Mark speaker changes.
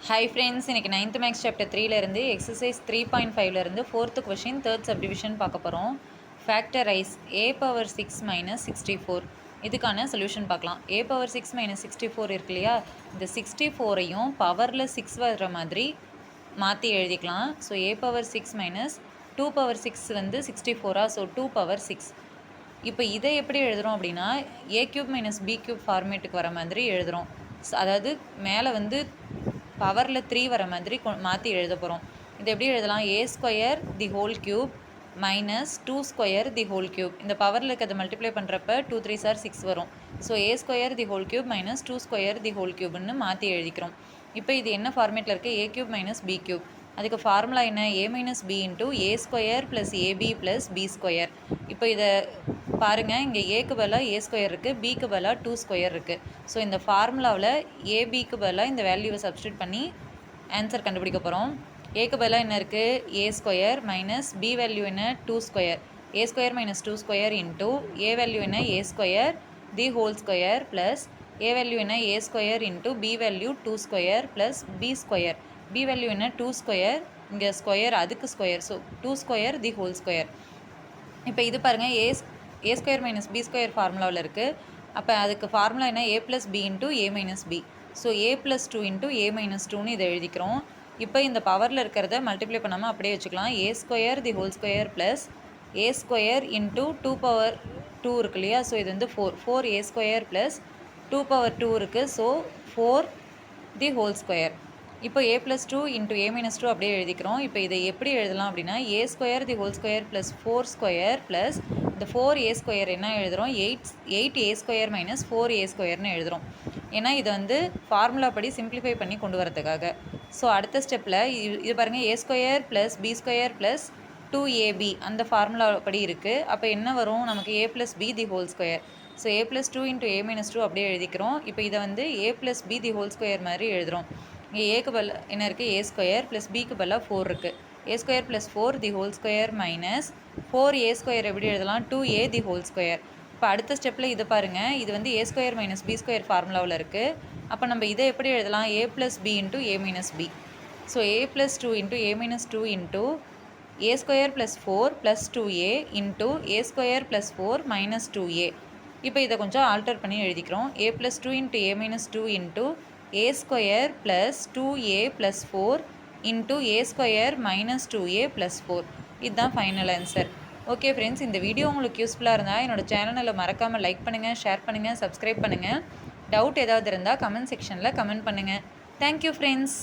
Speaker 1: Hi friends, இன்னைக்கு 9th Max Chapter 3ல இருந்து Exercise 3.5ல இருந்து 4th question 3rd subdivision பார்க்க போகிறோம். Factorize a power 6 minus 64. இதுக்கான சொல்யூஷன் பார்க்கலாம். a power 6 minus 64 இருக்கு இல்லையா, இந்த 64ஐயும் பவரில் 6 வர்ற மாதிரி மாற்றி எழுதிக்கலாம். So a power 6 minus 2 power 6 வந்து 64ஆ, ஸோ 2 power 6. இப்போ இதை எப்படி எழுதுகிறோம் அப்படின்னா a cube minus b cube ஃபார்மேட்டுக்கு வர மாதிரி எழுதுகிறோம். அதாவது மேலே வந்து பவரில் 3 வர மாதிரி மாற்றி எழுத போகிறோம். இது எப்படி எழுதலாம்? A square the whole cube minus 2 square the whole cube. இந்த பவரில் இருக்கிறத மல்டிப்ளை பண்ணுறப்ப 2 3 சார் 6 வரும். So A square the whole cube minus 2 square the whole க்யூப்னு மாற்றி எழுதிக்கிறோம். இப்போ இது என்ன ஃபார்மேட்டில் இருக்குது? A cube minus B cube. அதுக்கு ஃபார்முலா என்ன? A minus B into A square plus AB plus B square. இப்போ இதை பாருங்கள், இங்கே ஏக்கு பதிலாக ஏ ஸ்கொயர் இருக்குது, பிக்கு பதிலாக 2 ஸ்கொயர் இருக்குது. ஸோ இந்த ஃபார்முலாவில் ஏபிக்கு பதிலாக இந்த வேல்யூவை சப்ஸ்டியூட் பண்ணி ஆன்சர் கண்டுபிடிக்க போகிறோம். ஏக்கு பதிலாக என்ன இருக்குது? ஏ ஸ்கொயர் மைனஸ் பி வேல்யூ என்ன? 2 square. A square minus 2 square into A value என்ன? A square the whole square plus A value என்ன? A square into B value 2 square plus B square. B value என்ன? 2 square, இங்கே square அதுக்கு square, so 2 square the whole square. இப்போ இது பாருங்கள், ஏ square minus B square ஃபார்முலாவில் இருக்குது. அப்போ அதுக்கு ஃபார்முலா என்ன? ஏ plus b into A minus b. So a plus 2 into A minus 2ன்னு இதை எழுதிக்கிறோம். இப்போ இந்த பவரில் இருக்கிறத மல்டிப்ளை பண்ணாமல் அப்படியே வச்சுக்கலாம். A square the whole square plus A square into 2 power 2 இருக்கு இல்லையா, ஸோ இது வந்து 4 ஏ ஸ்கொயர் ப்ளஸ் 2 பவர் 2 இருக்குது, ஸோ 4 தி ஹோல் ஸ்கொயர். இப்போ A plus 2 into A minus 2 அப்படியே எழுதிக்கிறோம். இப்போ இதை எப்படி எழுதலாம் அப்படின்னா A square the whole square plus 4 square plus இந்த 4 ஏ ஸ்கொயர் என்ன எழுதுகிறோம்? 8 ஏ ஸ்கொயர் மைனஸ் 4 ஏ ஸ்கொயர்னு எழுதுகிறோம். ஏன்னா இதை வந்து ஃபார்முலா படி சிம்பிளிஃபை பண்ணி கொண்டு வரதுக்காக. ஸோ அடுத்த ஸ்டெப்பில் இது பாருங்கள், ஏ square plus B square plus 2ab அந்த ஃபார்முலா படி இருக்குது. அப்போ என்ன வரும் நமக்கு? A plus b the whole square. So a plus 2 into A minus 2 அப்படியே எழுதிக்கிறோம். இப்போ இதை வந்து a plus b the whole square மாதிரி எழுதுகிறோம். இங்கே ஏக்கு பதில் என்ன இருக்குது? ஏ ஸ்கொயர் ப்ளஸ் பிக்கு பதிலாக 4 இருக்குது. ஏ square plus 4 the whole square minus 4 a square எப்படி எழுதலாம்? 2a தி ஹோல் ஸ்கொயர். இப்போ அடுத்த ஸ்டெப்பில் இது பாருங்கள், இது வந்து a square minus B square ஃபார்முலாவில் இருக்குது. அப்போ நம்ம இதை எப்படி எழுதலாம்? A plus b into A minus b. So a plus 2 into A minus 2 into A square plus 4 plus 2a into A square plus 4 minus 2a. இப்போ இதை கொஞ்சம் ஆல்டர் பண்ணி எழுதிக்கிறோம். A plus 2 into A minus 2 into A square plus 2a plus 4 into A square minus 2a plus 4. இதுதான் final answer. Okay friends, இந்த video உங்களுக்கு யூஸ்ஃபுல்லாக இருந்தால் என்னோடய சேனலில் மறக்காமல் லைக் பண்ணுங்கள், ஷேர் பண்ணுங்கள், சப்ஸ்கிரைப் பண்ணுங்கள். டவுட் ஏதாவது இருந்தால் கமெண்ட் செக்ஷனில் கமெண்ட் பண்ணுங்கள். Thank you friends.